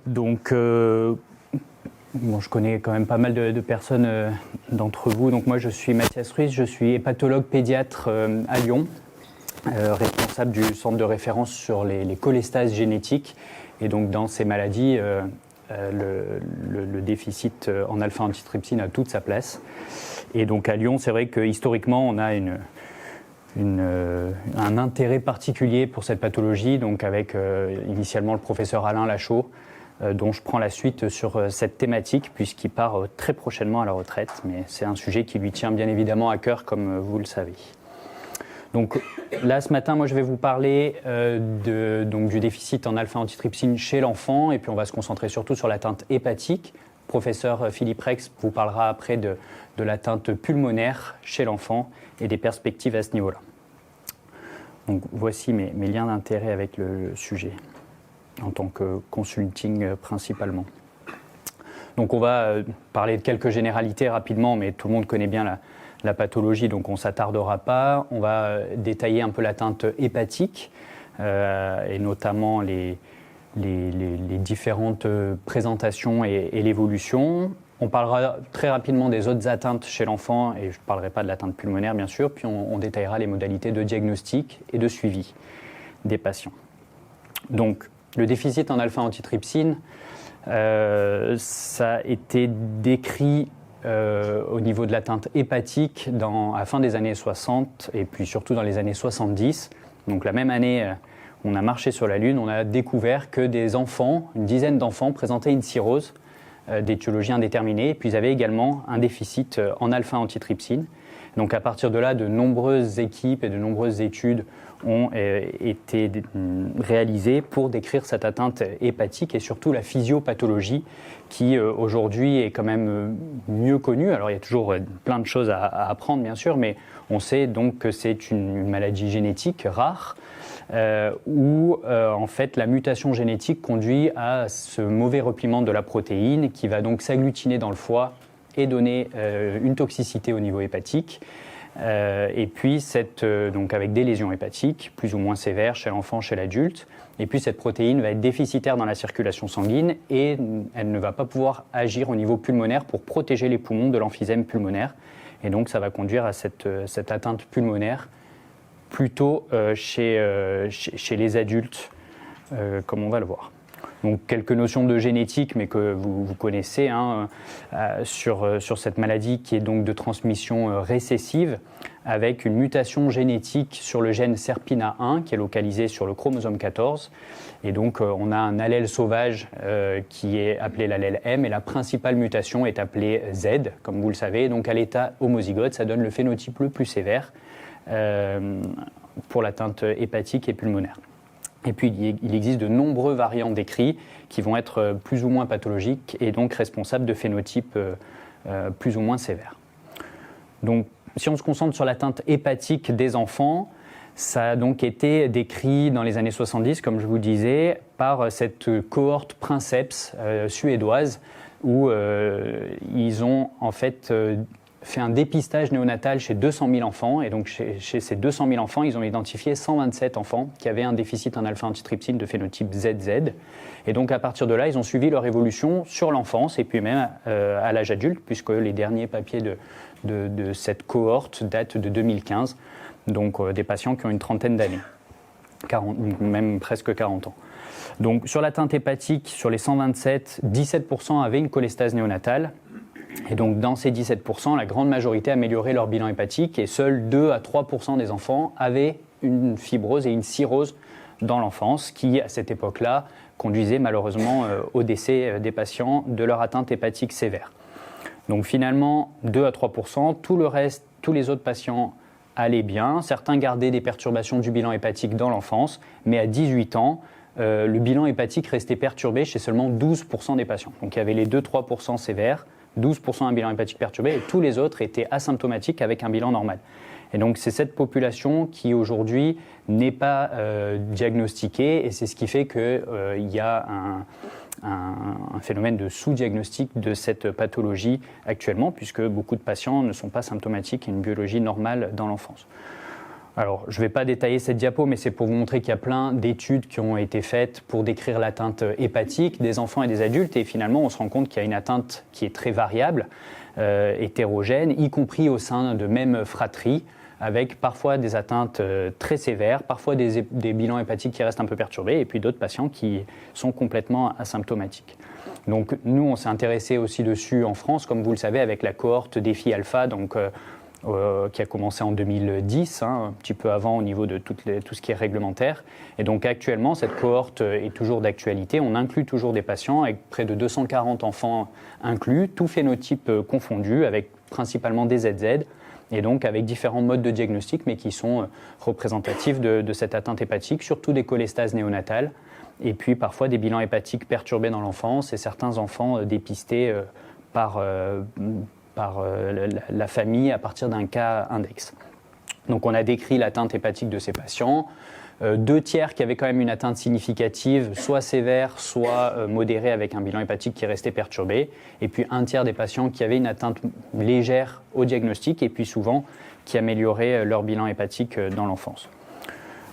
Donc, je connais quand même pas mal de personnes d'entre vous. Donc moi, je suis Mathias Ruiz, je suis hépatologue pédiatre à Lyon, responsable du centre de référence sur les cholestases génétiques. Et donc dans ces maladies, le déficit en alpha-antitrypsine a toute sa place. Et donc à Lyon, c'est vrai que historiquement, on a un intérêt particulier pour cette pathologie, donc avec initialement le professeur Alain Lachaud, dont je prends la suite sur cette thématique, puisqu'il part très prochainement à la retraite, mais c'est un sujet qui lui tient bien évidemment à cœur, comme vous le savez. Donc là, ce matin, moi, je vais vous parler du déficit en alpha-antitrypsine chez l'enfant, et puis on va se concentrer surtout sur l'atteinte hépatique. Le professeur Philippe Rex vous parlera après de l'atteinte pulmonaire chez l'enfant et des perspectives à ce niveau-là. Donc voici mes liens d'intérêt avec le sujet, en tant que consulting principalement. Donc on va parler de quelques généralités rapidement, mais tout le monde connaît bien la pathologie, donc on ne s'attardera pas. On va détailler un peu l'atteinte hépatique, et notamment les différentes présentations et l'évolution. On parlera très rapidement des autres atteintes chez l'enfant, et je ne parlerai pas de l'atteinte pulmonaire bien sûr, puis on détaillera les modalités de diagnostic et de suivi des patients. Donc, le déficit en alpha-antitrypsine, ça a été décrit au niveau de l'atteinte hépatique à la fin des années 60 et puis surtout dans les années 70. Donc la même année, on a marché sur la Lune, on a découvert que des enfants, une dizaine d'enfants, présentaient une cirrhose d'étiologie indéterminée, et puis ils avaient également un déficit en alpha-antitrypsine. Donc à partir de là, de nombreuses équipes et de nombreuses études ont été réalisées pour décrire cette atteinte hépatique et surtout la physiopathologie qui aujourd'hui est quand même mieux connue. Alors il y a toujours plein de choses à apprendre bien sûr, mais on sait donc que c'est une maladie génétique rare où en fait la mutation génétique conduit à ce mauvais repliement de la protéine qui va donc s'agglutiner dans le foie et donner une toxicité au niveau hépatique. Et puis, donc avec des lésions hépatiques, plus ou moins sévères chez l'enfant, chez l'adulte. Et puis, cette protéine va être déficitaire dans la circulation sanguine et elle ne va pas pouvoir agir au niveau pulmonaire pour protéger les poumons de l'emphysème pulmonaire. Et donc, ça va conduire à cette atteinte pulmonaire plutôt chez les adultes, comme on va le voir. Donc quelques notions de génétique, mais que vous connaissez sur cette maladie qui est donc de transmission récessive, avec une mutation génétique sur le gène SERPINA1 qui est localisé sur le chromosome 14. Et donc on a un allèle sauvage qui est appelé l'allèle M, et la principale mutation est appelée Z, comme vous le savez. Donc à l'état homozygote, ça donne le phénotype le plus sévère pour l'atteinte hépatique et pulmonaire. Et puis, il existe de nombreux variants décrits qui vont être plus ou moins pathologiques et donc responsables de phénotypes plus ou moins sévères. Donc, si on se concentre sur l'atteinte hépatique des enfants, ça a donc été décrit dans les années 70, comme je vous disais, par cette cohorte Princeps suédoise où ils ont en fait fait un dépistage néonatal chez 200 000 enfants, et donc chez ces 200 000 enfants, ils ont identifié 127 enfants qui avaient un déficit en alpha-antitrypsine de phénotype ZZ. Et donc à partir de là, ils ont suivi leur évolution sur l'enfance et puis même à l'âge adulte, puisque les derniers papiers de cette cohorte datent de 2015, donc des patients qui ont une trentaine d'années, même presque 40 ans. Donc sur l'atteinte hépatique, sur les 127, 17% avaient une cholestase néonatale. Et donc dans ces 17%, la grande majorité améliorait leur bilan hépatique, et seuls 2 à 3% des enfants avaient une fibrose et une cirrhose dans l'enfance, qui à cette époque-là conduisait malheureusement au décès des patients de leur atteinte hépatique sévère. Donc finalement 2 à 3%, tout le reste, tous les autres patients allaient bien. Certains gardaient des perturbations du bilan hépatique dans l'enfance, mais à 18 ans, le bilan hépatique restait perturbé chez seulement 12% des patients. Donc il y avait les 2-3% sévères, 12% un bilan hépatique perturbé, et tous les autres étaient asymptomatiques avec un bilan normal. Et donc c'est cette population qui aujourd'hui n'est pas diagnostiquée, et c'est ce qui fait qu'il y a un phénomène de sous-diagnostic de cette pathologie actuellement, puisque beaucoup de patients ne sont pas symptomatiques et une biologie normale dans l'enfance. Alors, je ne vais pas détailler cette diapo, mais c'est pour vous montrer qu'il y a plein d'études qui ont été faites pour décrire l'atteinte hépatique des enfants et des adultes. Et finalement, on se rend compte qu'il y a une atteinte qui est très variable, hétérogène, y compris au sein de mêmes fratries, avec parfois des atteintes très sévères, parfois des bilans hépatiques qui restent un peu perturbés, et puis d'autres patients qui sont complètement asymptomatiques. Donc, nous, on s'est intéressé aussi dessus en France, comme vous le savez, avec la cohorte Défi Alpha, donc qui a commencé en 2010, un petit peu avant au niveau de tout ce qui est réglementaire. Et donc actuellement, cette cohorte est toujours d'actualité. On inclut toujours des patients avec près de 240 enfants inclus, tout phénotype confondu, avec principalement des ZZ, et donc avec différents modes de diagnostic, mais qui sont représentatifs de cette atteinte hépatique, surtout des cholestases néonatales, et puis parfois des bilans hépatiques perturbés dans l'enfance, et certains enfants dépistés par la famille à partir d'un cas index. Donc on a décrit l'atteinte hépatique de ces patients. 2 tiers qui avaient quand même une atteinte significative, soit sévère, soit modérée avec un bilan hépatique qui restait perturbé. Et puis 1 tiers des patients qui avaient une atteinte légère au diagnostic et puis souvent qui amélioraient leur bilan hépatique dans l'enfance.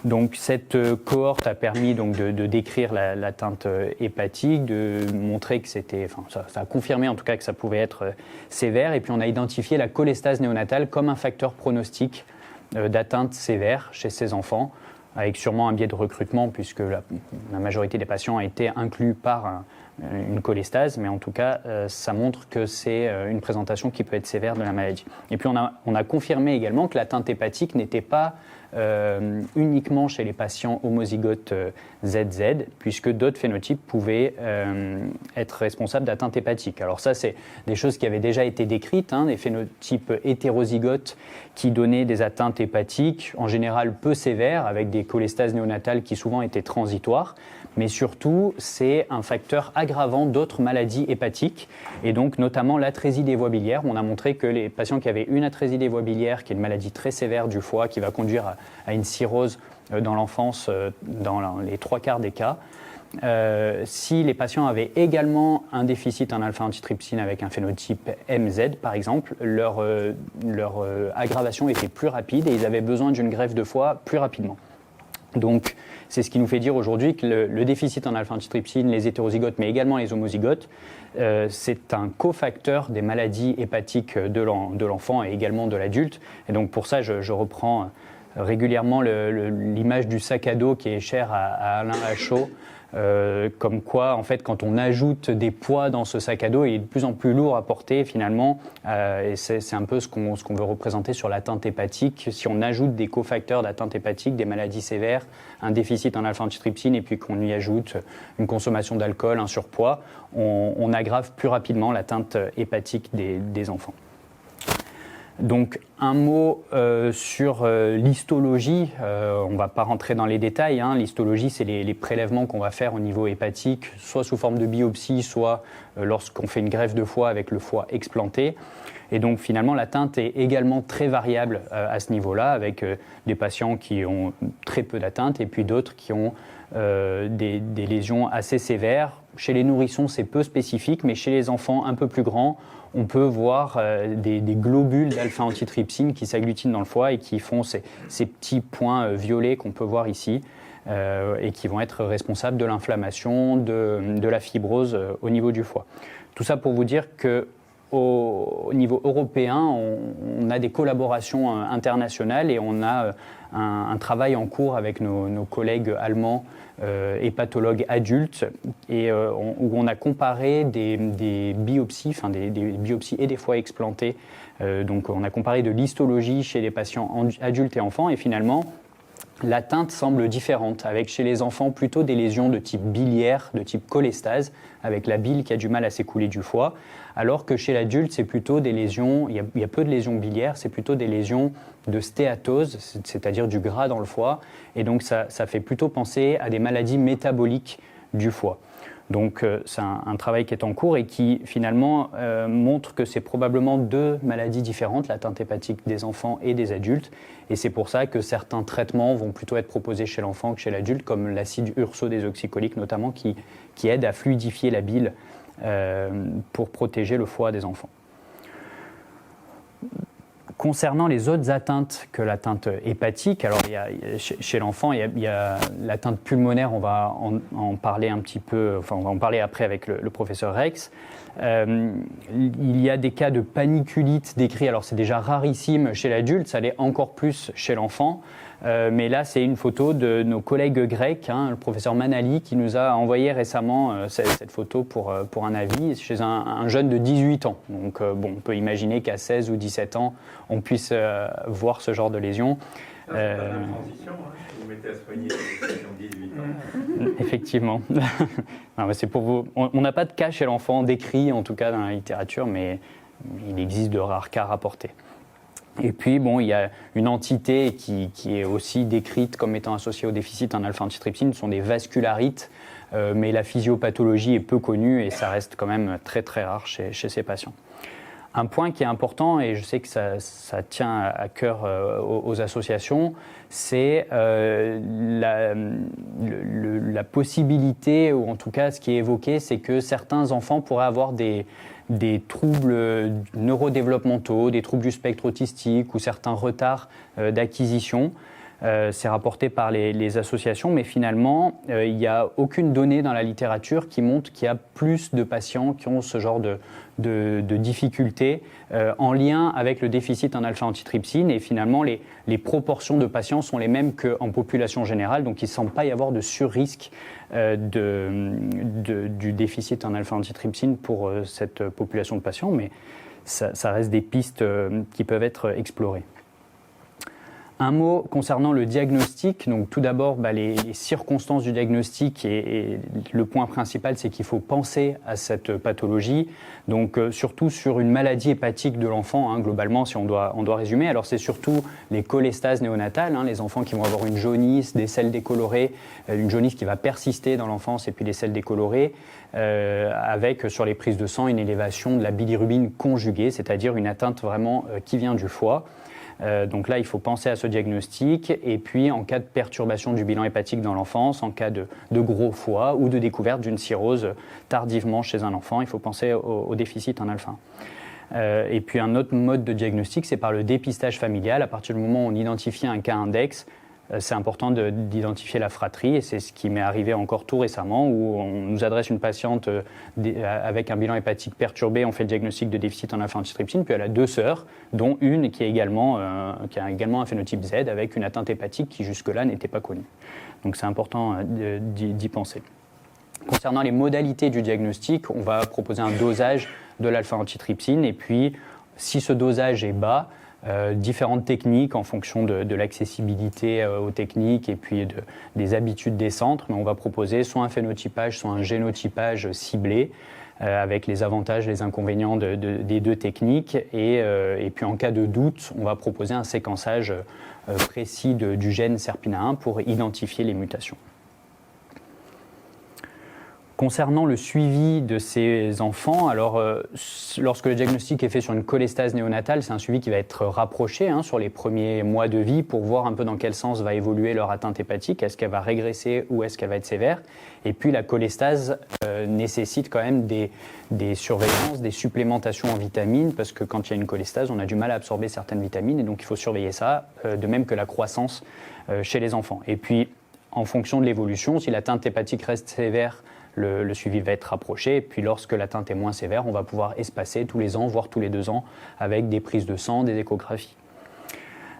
Donc cette cohorte a permis donc de décrire l'atteinte hépatique, de montrer que c'était, ça a confirmé en tout cas que ça pouvait être sévère. Et puis on a identifié la cholestase néonatale comme un facteur pronostic d'atteinte sévère chez ces enfants, avec sûrement un biais de recrutement puisque la majorité des patients a été inclus par une cholestase, mais en tout cas ça montre que c'est une présentation qui peut être sévère de la maladie. Et puis on a confirmé également que l'atteinte hépatique n'était pas uniquement chez les patients homozygotes ZZ, puisque d'autres phénotypes pouvaient être responsables d'atteinte hépatique. Alors ça, c'est des choses qui avaient déjà été décrites, des phénotypes hétérozygotes qui donnaient des atteintes hépatiques, en général peu sévères, avec des cholestases néonatales qui souvent étaient transitoires, mais surtout, c'est un facteur aggravant d'autres maladies hépatiques, et donc notamment l'atrésie des voies biliaires. On a montré que les patients qui avaient une atrésie des voies biliaires, qui est une maladie très sévère du foie, qui va conduire à une cirrhose dans l'enfance dans les 3/4 des cas, si les patients avaient également un déficit en alpha-antitrypsine avec un phénotype MZ, par exemple, leur aggravation était plus rapide et ils avaient besoin d'une greffe de foie plus rapidement. Donc, c'est ce qui nous fait dire aujourd'hui que le déficit en alpha-antitrypsine, les hétérozygotes, mais également les homozygotes, c'est un cofacteur des maladies hépatiques de l'enfant et également de l'adulte. Et donc, pour ça, je reprends régulièrement l'image du sac à dos qui est cher à Alain Lachaud, comme quoi, en fait, quand on ajoute des poids dans ce sac à dos, il est de plus en plus lourd à porter finalement, et c'est un peu ce qu'on veut représenter sur l'atteinte hépatique. Si on ajoute des cofacteurs d'atteinte hépatique, des maladies sévères, un déficit en alpha-antitrypsine, et puis qu'on y ajoute une consommation d'alcool, un surpoids, on aggrave plus rapidement l'atteinte hépatique des enfants. Donc un mot sur l'histologie, on ne va pas rentrer dans les détails, l'histologie c'est les prélèvements qu'on va faire au niveau hépatique, soit sous forme de biopsie, soit lorsqu'on fait une greffe de foie avec le foie explanté. Et donc finalement l'atteinte est également très variable à ce niveau-là, avec des patients qui ont très peu d'atteinte et puis d'autres qui ont des lésions assez sévères. Chez les nourrissons c'est peu spécifique, mais chez les enfants un peu plus grands, on peut voir des globules d'alpha-antitrypsine qui s'agglutinent dans le foie et qui font ces petits points violets qu'on peut voir ici et qui vont être responsables de l'inflammation, de la fibrose au niveau du foie. Tout ça pour vous dire qu'au niveau européen, on a des collaborations internationales et on a un travail en cours avec nos collègues allemands hépatologues adultes et où on a comparé des biopsies, des biopsies et des foies explantés. Donc on a comparé de l'histologie chez les patients adultes et enfants et finalement l'atteinte semble différente, avec chez les enfants plutôt des lésions de type biliaire, de type cholestase, avec la bile qui a du mal à s'écouler du foie, alors que chez l'adulte, c'est plutôt des lésions, il y a peu de lésions biliaires, c'est plutôt des lésions de stéatose, c'est-à-dire du gras dans le foie, et donc ça fait plutôt penser à des maladies métaboliques du foie. Donc c'est un travail qui est en cours et qui finalement montre que c'est probablement 2 maladies différentes, l'atteinte hépatique des enfants et des adultes. Et c'est pour ça que certains traitements vont plutôt être proposés chez l'enfant que chez l'adulte, comme l'acide urso-désoxycholique notamment, qui aide à fluidifier la bile pour protéger le foie des enfants. Concernant les autres atteintes que l'atteinte hépatique, alors chez l'enfant, il y a l'atteinte pulmonaire, on va en parler un petit peu, enfin on va en parler après avec le professeur Rex. Il y a des cas de paniculite décrits, alors c'est déjà rarissime chez l'adulte, ça l'est encore plus chez l'enfant. Mais là, c'est une photo de nos collègues grecs, le professeur Manali, qui nous a envoyé récemment cette photo pour un avis chez un jeune de 18 ans. Donc, on peut imaginer qu'à 16 ou 17 ans, on puisse voir ce genre de lésion. C'est pas une transition, vous mettez à soigner les lésions de 18 ans. Effectivement. Non, mais c'est pour vous. On n'a pas de cas chez l'enfant décrit, en tout cas dans la littérature, mais il existe de rares cas rapportés. Et puis, il y a une entité qui est aussi décrite comme étant associée au déficit en alpha-antitrypsine, ce sont des vascularites, mais la physiopathologie est peu connue et ça reste quand même très très rare chez ces patients. Un point qui est important, et je sais que ça tient à cœur aux associations, c'est la possibilité, ou en tout cas ce qui est évoqué, c'est que certains enfants pourraient avoir des troubles neurodéveloppementaux, des troubles du spectre autistique ou certains retards d'acquisition. C'est rapporté par les associations, mais finalement, il n'y a aucune donnée dans la littérature qui montre qu'il y a plus de patients qui ont ce genre de difficultés en lien avec le déficit en alpha-antitrypsine. Et finalement, les proportions de patients sont les mêmes qu'en population générale, donc il ne semble pas y avoir de surrisque du déficit en alpha-antitrypsine pour cette population de patients, mais ça reste des pistes qui peuvent être explorées. Un mot concernant le diagnostic. Donc, tout d'abord, les circonstances du diagnostic et le point principal, c'est qu'il faut penser à cette pathologie. Donc, surtout sur une maladie hépatique de l'enfant, globalement, si on doit résumer. Alors, c'est surtout les cholestases néonatales, les enfants qui vont avoir une jaunisse, des selles décolorées, une jaunisse qui va persister dans l'enfance et puis des selles décolorées, avec sur les prises de sang une élévation de la bilirubine conjuguée, c'est-à-dire une atteinte vraiment qui vient du foie. Donc là, il faut penser à ce diagnostic. Et puis, en cas de perturbation du bilan hépatique dans l'enfance, en cas de gros foie ou de découverte d'une cirrhose tardivement chez un enfant, il faut penser au déficit en alpha. Et puis, un autre mode de diagnostic, c'est par le dépistage familial. À partir du moment où on identifie un cas index, c'est important d'identifier la fratrie, et c'est ce qui m'est arrivé encore tout récemment, où on nous adresse une patiente avec un bilan hépatique perturbé, on fait le diagnostic de déficit en alpha-antitrypsine, puis elle a 2 sœurs, dont une qui a également un phénotype Z avec une atteinte hépatique qui jusque-là n'était pas connue. Donc c'est important d'y penser. Concernant les modalités du diagnostic, on va proposer un dosage de l'alpha-antitrypsine, et puis si ce dosage est bas, différentes techniques en fonction de l'accessibilité aux techniques et puis des habitudes des centres, mais on va proposer soit un phénotypage, soit un génotypage ciblé avec les avantages, les inconvénients des 2 techniques et puis en cas de doute, on va proposer un séquençage précis du gène SERPINA1 pour identifier les mutations. Concernant le suivi de ces enfants, alors lorsque le diagnostic est fait sur une cholestase néonatale, c'est un suivi qui va être rapproché sur les premiers mois de vie pour voir un peu dans quel sens va évoluer leur atteinte hépatique, est-ce qu'elle va régresser ou est-ce qu'elle va être sévère. Et puis la cholestase nécessite quand même des surveillances, des supplémentations en vitamines, parce que quand il y a une cholestase, on a du mal à absorber certaines vitamines, et donc il faut surveiller ça, de même que la croissance chez les enfants. Et puis, en fonction de l'évolution, si l'atteinte hépatique reste sévère, le suivi va être rapproché, et puis lorsque l'atteinte est moins sévère, on va pouvoir espacer tous les ans, voire tous les 2 ans, avec des prises de sang, des échographies.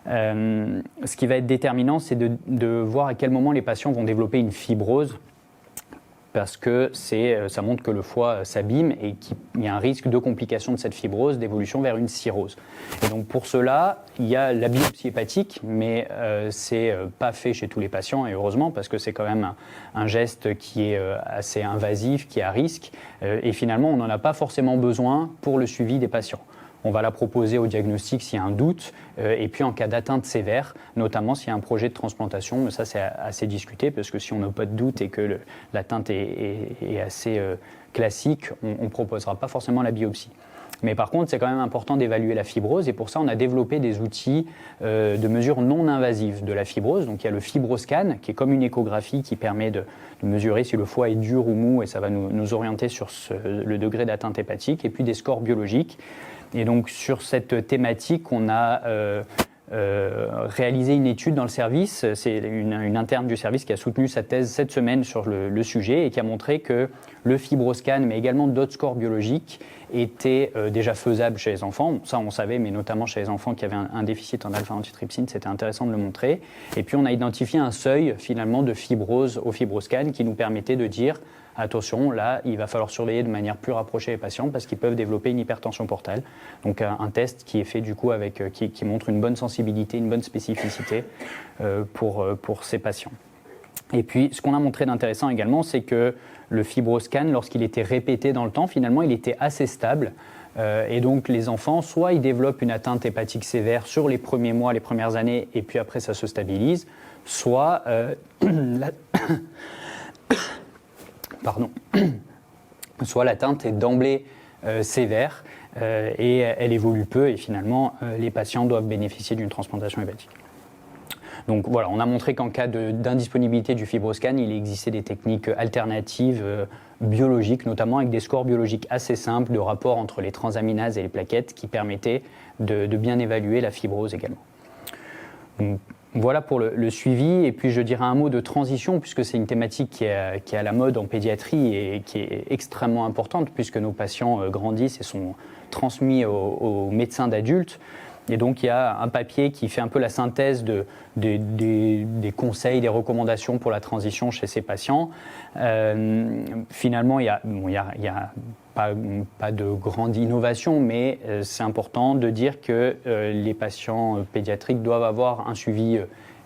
Ce qui va être déterminant, c'est de voir à quel moment les patients vont développer une fibrose, parce que ça montre que le foie s'abîme et qu'il y a un risque de complication de cette fibrose, d'évolution vers une cirrhose. Et donc pour cela, il y a la biopsie hépatique, mais c'est pas fait chez tous les patients, et heureusement, parce que c'est quand même un geste qui est assez invasif, qui est à risque, et finalement on n'en a pas forcément besoin pour le suivi des patients. On va la proposer au diagnostic s'il y a un doute, et puis en cas d'atteinte sévère, notamment s'il y a un projet de transplantation, mais ça c'est assez discuté, parce que si on n'a pas de doute et que l'atteinte est assez classique, on ne proposera pas forcément la biopsie. Mais par contre, c'est quand même important d'évaluer la fibrose et pour ça, on a développé des outils de mesure non invasive de la fibrose. Donc il y a le FibroScan qui est comme une échographie qui permet de mesurer si le foie est dur ou mou et ça va nous orienter sur le degré d'atteinte hépatique et puis des scores biologiques. Et donc sur cette thématique, on a réalisé une étude dans le service. C'est une interne du service qui a soutenu sa thèse cette semaine sur le sujet et qui a montré que le FibroScan, mais également d'autres scores biologiques, étaient déjà faisables chez les enfants. Ça, on savait, mais notamment chez les enfants qui avaient un déficit en alpha-antitrypsine, c'était intéressant de le montrer. Et puis, on a identifié un seuil, finalement, de fibrose au FibroScan qui nous permettait de dire attention, là, il va falloir surveiller de manière plus rapprochée les patients parce qu'ils peuvent développer une hypertension portale. Donc, un test qui est fait, du coup, qui montre une bonne sensibilité, une bonne spécificité pour ces patients. Et puis, ce qu'on a montré d'intéressant également, c'est que le FibroScan, lorsqu'il était répété dans le temps, finalement, il était assez stable. Et donc, les enfants, soit ils développent une atteinte hépatique sévère sur les premiers mois, les premières années, et puis après, ça se stabilise, soit soit l'atteinte est d'emblée sévère et elle évolue peu, et finalement, les patients doivent bénéficier d'une transplantation hépatique. Donc voilà, on a montré qu'en cas d'indisponibilité du FibroScan, il existait des techniques alternatives biologiques, notamment avec des scores biologiques assez simples de rapport entre les transaminases et les plaquettes qui permettaient de bien évaluer la fibrose également. Donc, voilà pour le suivi. Et puis je dirais un mot de transition, puisque c'est une thématique qui est à la mode en pédiatrie et qui est extrêmement importante, puisque nos patients grandissent et sont transmis aux médecins d'adultes. Et donc, il y a un papier qui fait un peu la synthèse des conseils, des recommandations pour la transition chez ces patients. Finalement, il n'y a pas de grande innovation, mais c'est important de dire que les patients pédiatriques doivent avoir un suivi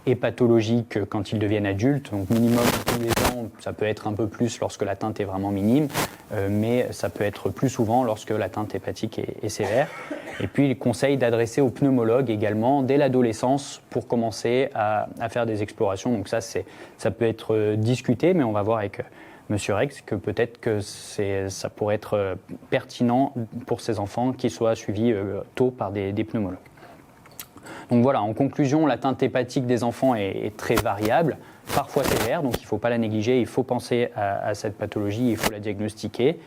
hépatologique quand ils deviennent adultes. Donc, minimum tous les ans, ça peut être un peu plus lorsque l'atteinte est vraiment minime, mais ça peut être plus souvent lorsque l'atteinte hépatique est sévère. Et puis, il conseille d'adresser au pneumologue également dès l'adolescence pour commencer à faire des explorations. Donc ça peut être discuté, mais on va voir avec Monsieur Rex que peut-être que ça pourrait être pertinent pour ces enfants qu'ils soient suivis tôt par des pneumologues. Donc voilà, en conclusion, l'atteinte hépatique des enfants est très variable, parfois sévère, donc il ne faut pas la négliger, il faut penser à cette pathologie, il faut la diagnostiquer.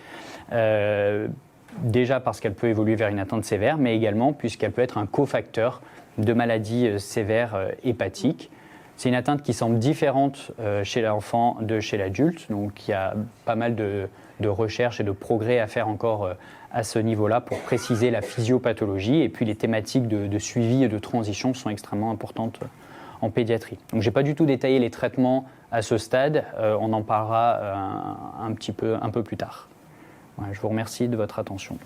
Déjà parce qu'elle peut évoluer vers une atteinte sévère, mais également puisqu'elle peut être un cofacteur de maladies sévères hépatiques. C'est une atteinte qui semble différente chez l'enfant de chez l'adulte, donc il y a pas mal de recherches et de progrès à faire encore à ce niveau-là pour préciser la physiopathologie, et puis les thématiques de suivi et de transition sont extrêmement importantes en pédiatrie. Donc je n'ai pas du tout détaillé les traitements à ce stade, on en parlera un peu plus tard. Ouais, je vous remercie de votre attention.